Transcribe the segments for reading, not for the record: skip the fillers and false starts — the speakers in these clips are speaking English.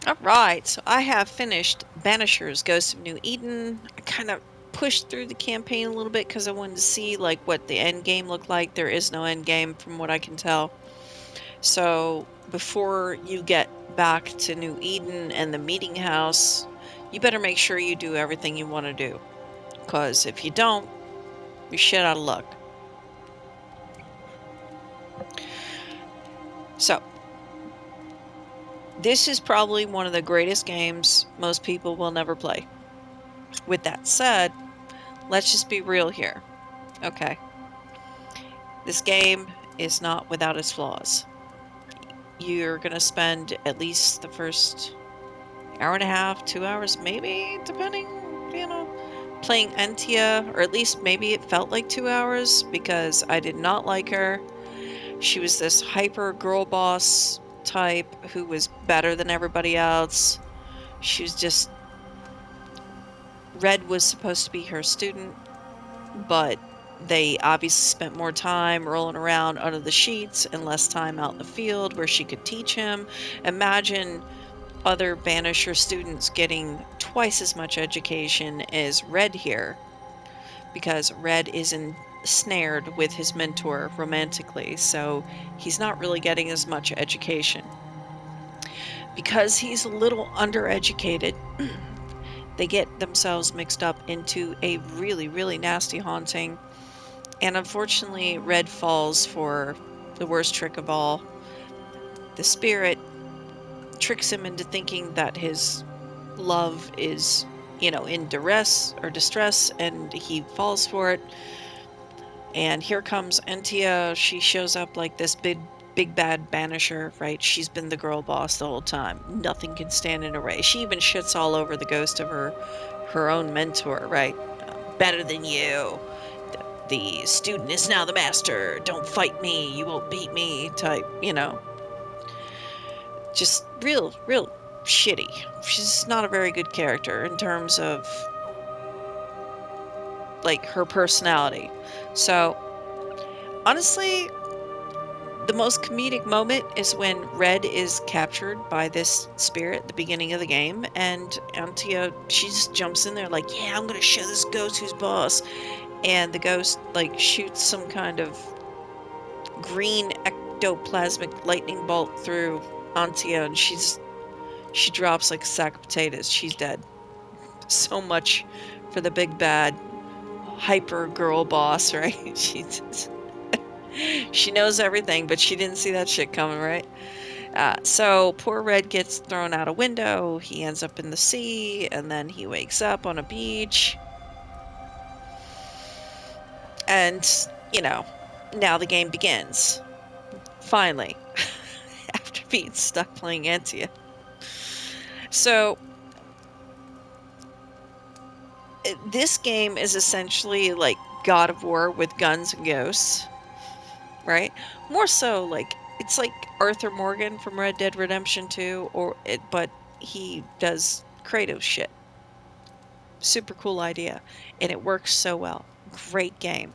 Alright, so I have finished Banishers Ghost of New Eden. I kind of pushed through the campaign a little bit because I wanted to see like what the end game looked like. There is no end game from what I can tell. So before you get back to New Eden and the meeting house, you better make sure you do everything you want to do. Because if you don't, you're shit out of luck. So, this is probably one of the greatest games most people will never play. With that said, let's just be real here. Okay. This game is not without its flaws. You're going to spend at least the first hour and a half, 2 hours, maybe, depending, playing Entia, or at least maybe it felt like 2 hours because I did not like her. She was this hyper girl boss type who was better than everybody else. She was just. Red was supposed to be her student, but they obviously spent more time rolling around under the sheets and less time out in the field where she could teach him. Imagine other Banisher students getting twice as much education as Red here, because Red is ensnared with his mentor romantically, so he's not really getting as much education. Because he's a little undereducated, they get themselves mixed up into a really, really nasty haunting. And unfortunately, Red falls for the worst trick of all. The spirit tricks him into thinking that his love is, in duress or distress, and he falls for it. And here comes Entia. She shows up like this big bad banisher, right? She's been the girl boss the whole time. Nothing can stand in her way. She even shits all over the ghost of her own mentor, right? Better than you. The student is now the master. Don't fight me. You won't beat me. Type, just real shitty. She's not a very good character in terms of like her personality. So honestly, the most comedic moment is when Red is captured by this spirit at the beginning of the game, and Antia, she just jumps in there like, yeah, I'm gonna show this ghost who's boss. And the ghost like shoots some kind of green ectoplasmic lightning bolt through Antia, and she drops like a sack of potatoes. She's dead. So much for the big bad hyper girl boss, right? She knows everything, but she didn't see that shit coming, right? So poor Red gets thrown out a window. He ends up in the sea, and then he wakes up on a beach. And, you know, now the game begins. Finally, after being stuck playing Antia. So this game is essentially like God of War with guns and ghosts, right? More so like it's like Arthur Morgan from Red Dead Redemption 2, but he does Kratos shit. Super cool idea, and it works so well. Great game.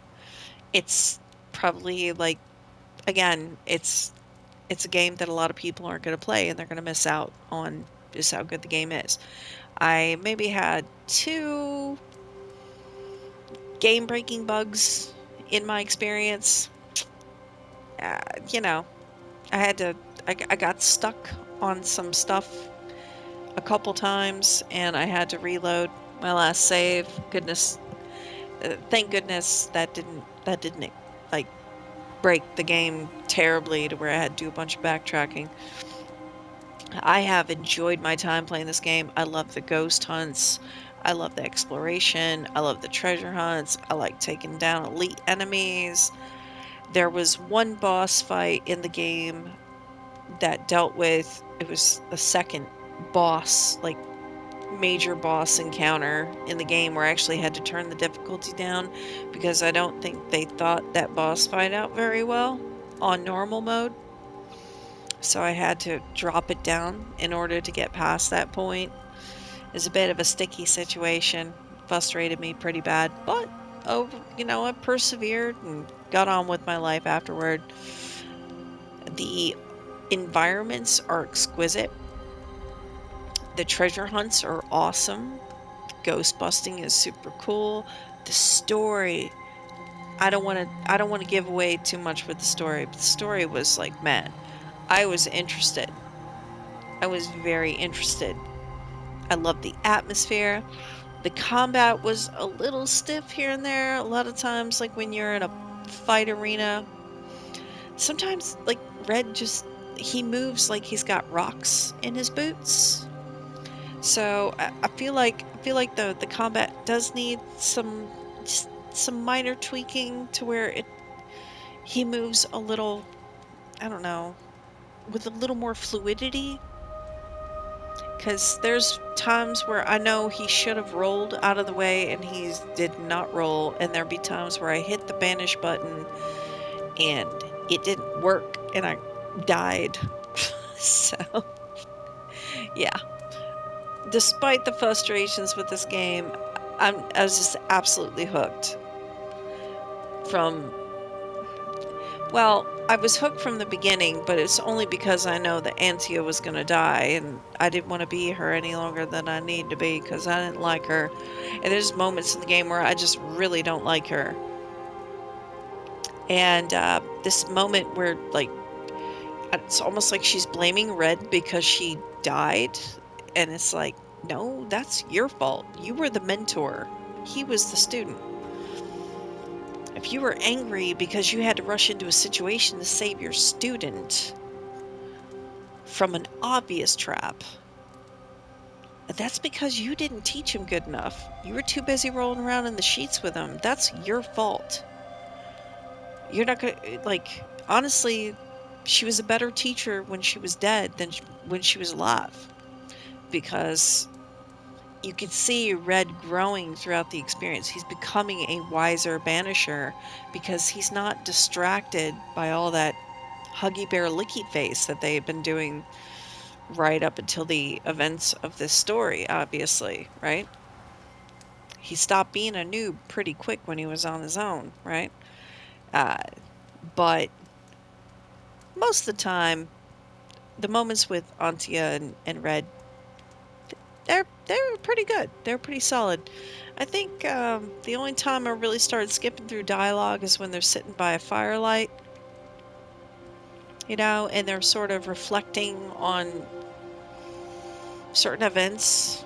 It's probably like, again, it's a game that a lot of people aren't going to play, and they're going to miss out on just how good the game is. I maybe had two game breaking bugs in my experience. Uh, you know, I had to, I got stuck on some stuff a couple times, and I had to reload my last save. Thank goodness that didn't like break the game terribly to where I had to do a bunch of backtracking. I have enjoyed my time playing this game. I love the ghost hunts. I love the exploration. I love the treasure hunts. I like taking down elite enemies. There was one boss fight in the game that dealt with, it was the second boss, like major boss encounter in the game, where I actually had to turn the difficulty down because I don't think they thought that boss fight out very well on normal mode. So I had to drop it down in order to get past that point. It's a bit of a sticky situation. Frustrated me pretty bad, but I persevered and got on with my life afterward. The environments are exquisite. The treasure hunts are awesome. Ghost busting is super cool. The story, I don't want to give away too much with the story, but the story was like, man, I was interested. I was very interested. I loved the atmosphere. The combat was a little stiff here and there. A lot of times, like when you're in a fight arena, sometimes like Red just he moves like he's got rocks in his boots. So I feel like the combat does need some just some minor tweaking to where it he moves a little, I don't know, with a little more fluidity. Because there's times where I know he should have rolled out of the way and he did not roll, and there'd be times where I hit the banish button and it didn't work and I died. So, yeah. Despite the frustrations with this game, I was just absolutely hooked from, well, I was hooked from the beginning, but it's only because I know that Antia was going to die, and I didn't want to be her any longer than I need to be because I didn't like her. And there's moments in the game where I just really don't like her. And this moment where, like, it's almost like she's blaming Red because she died. And it's like, no, that's your fault. You were the mentor, he was the student. If you were angry because you had to rush into a situation to save your student from an obvious trap, that's because you didn't teach him good enough. You were too busy rolling around in the sheets with him. That's your fault. You're not gonna, like, honestly, she was a better teacher when she was dead than when she was alive. Because you could see Red growing throughout the experience. He's becoming a wiser banisher because he's not distracted by all that huggy bear licky face that they had been doing right up until the events of this story, obviously, right? He stopped being a noob pretty quick when he was on his own, right? Uh, but most of the time, the moments with Antia and Red, they're pretty good. They're pretty solid. I think the only time I really started skipping through dialogue is when they're sitting by a firelight, and they're sort of reflecting on certain events.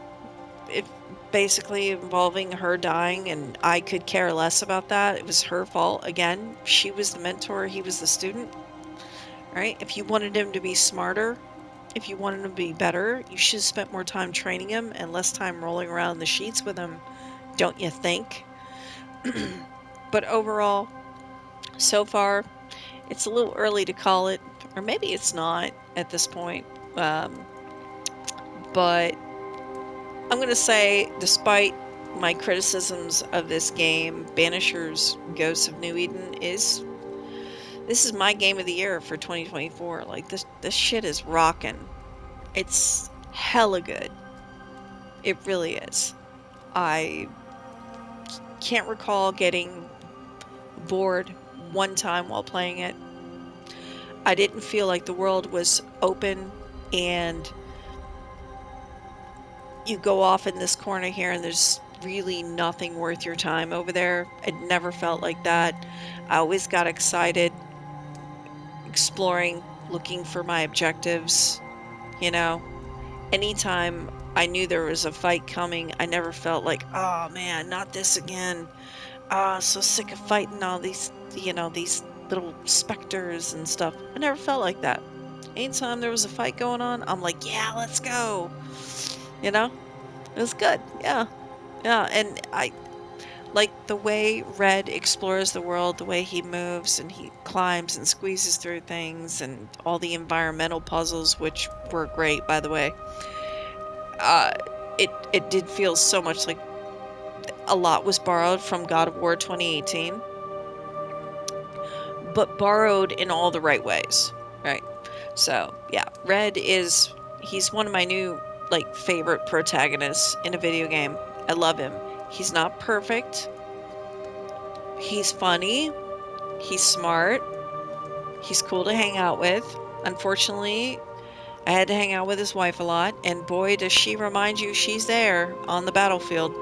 It basically involving her dying, and I could care less about that. It was her fault. Again, she was the mentor, he was the student, right? If you wanted him to be smarter, if you wanted him to be better, you should have spent more time training him and less time rolling around in the sheets with him, don't you think? But overall, so far, it's a little early to call it, or maybe it's not at this point. Um, but I'm going to say, despite my criticisms of this game, Banishers Ghosts of New Eden this is my game of the year for 2024. Like this shit is rocking. It's hella good. It really is. I can't recall getting bored one time while playing it. I didn't feel like the world was open and you go off in this corner here and there's really nothing worth your time over there. It never felt like that. I always got excited exploring, looking for my objectives, you know. Anytime I knew there was a fight coming, I never felt like, oh man, not this again. Ah, so sick of fighting all these little specters and stuff. I never felt like that. Anytime there was a fight going on, I'm like, yeah, let's go. You know? It was good. Yeah. Yeah. And I like the way Red explores the world, the way he moves and he climbs and squeezes through things and all the environmental puzzles, which were great, by the way. Uh, it did feel so much like a lot was borrowed from God of War 2018, but borrowed in all the right ways, right? So yeah, he's one of my new like favorite protagonists in a video game. I love him. He's not perfect. He's funny. He's smart. He's cool to hang out with. Unfortunately, I had to hang out with his wife a lot, and boy, does she remind you she's there on the battlefield,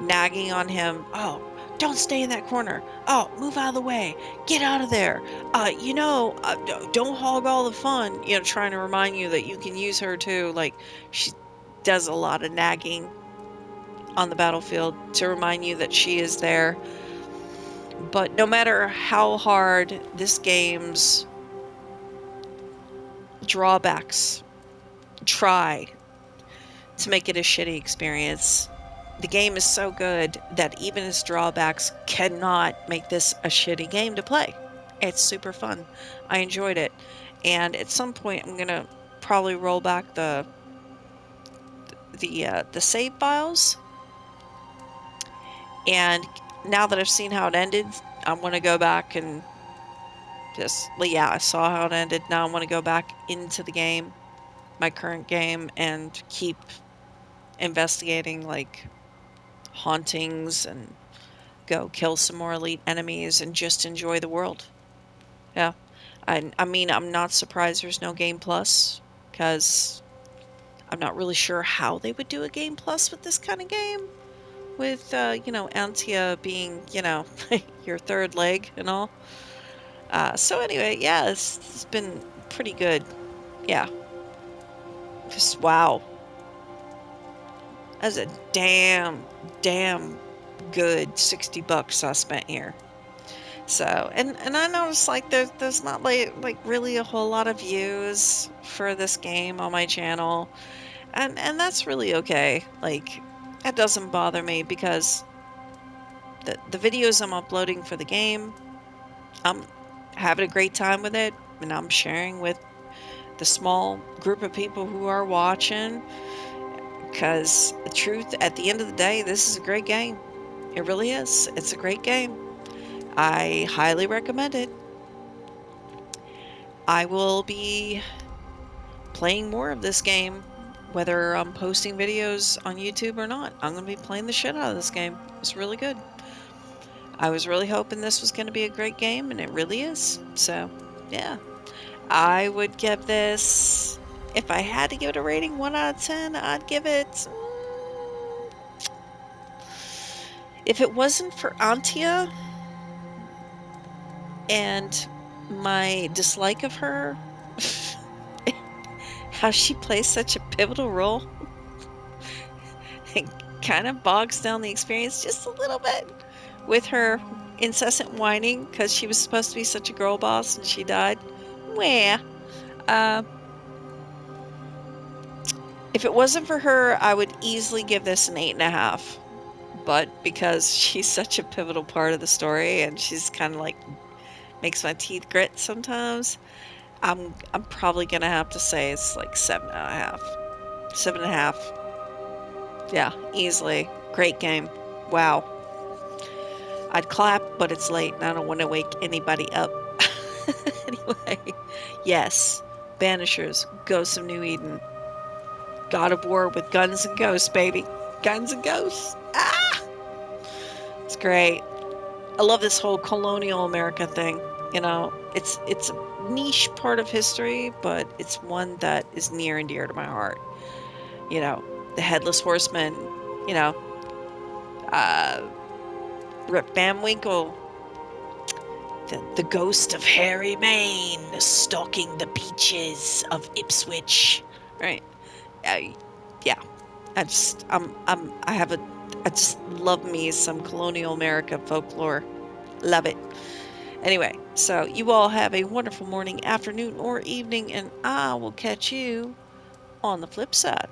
nagging on him. Oh, don't stay in that corner. Oh, move out of the way. Get out of there. Don't hog all the fun. Trying to remind you that you can use her too. Like, she does a lot of nagging on the battlefield to remind you that she is there. But no matter how hard this game's drawbacks try to make it a shitty experience, the game is so good that even its drawbacks cannot make this a shitty game to play. It's super fun. I enjoyed it. And at some point I'm going to probably roll back the save files, and now that I've seen how it ended, I'm going to go back and yeah, I saw how it ended. Now I want to go back into the game, my current game, and keep investigating like hauntings and go kill some more elite enemies and just enjoy the world. Yeah. I mean, I'm not surprised there's no Game Plus, because I'm not really sure how they would do a Game Plus with this kind of game. With, Antia being, your third leg and all. So anyway, yeah, it's been pretty good. Yeah. Just wow. That's a damn good $60 I spent here. So, and I noticed like there's not like really a whole lot of views for this game on my channel. And that's really okay. Like, that doesn't bother me, because the videos I'm uploading for the game, I'm having a great time with it, and I'm sharing with the small group of people who are watching, because the truth, at the end of the day, this is a great game. It really is. It's a great game. I highly recommend it. I will be playing more of this game, whether I'm posting videos on YouTube or not. I'm going to be playing the shit out of this game. It's really good. I was really hoping this was going to be a great game, and it really is. So, yeah. I would give this, if I had to give it a rating, 1 out of 10, I'd give it, if it wasn't for Antia and my dislike of her, how she plays such a pivotal role, it kind of bogs down the experience just a little bit with her incessant whining because she was supposed to be such a girl boss and she died. Where? Uh, if it wasn't for her, I would easily give this an 8.5. But because she's such a pivotal part of the story and she's kind of like makes my teeth grit sometimes, I'm probably gonna have to say it's like 7.5. 7.5. Yeah, easily. Great game. Wow. I'd clap, but it's late and I don't want to wake anybody up. Anyway, yes. Banishers, Ghosts of New Eden. God of War with guns and ghosts, baby. Guns and ghosts. Ah! It's great. I love this whole colonial America thing. It's a niche part of history, but it's one that is near and dear to my heart. The Headless Horseman, you know, uh, Rip Van Winkle, the ghost of Harry Mayne stalking the beaches of Ipswich. Right? Yeah. I just love me some colonial America folklore. Love it. Anyway, so you all have a wonderful morning, afternoon, or evening, and I will catch you on the flip side.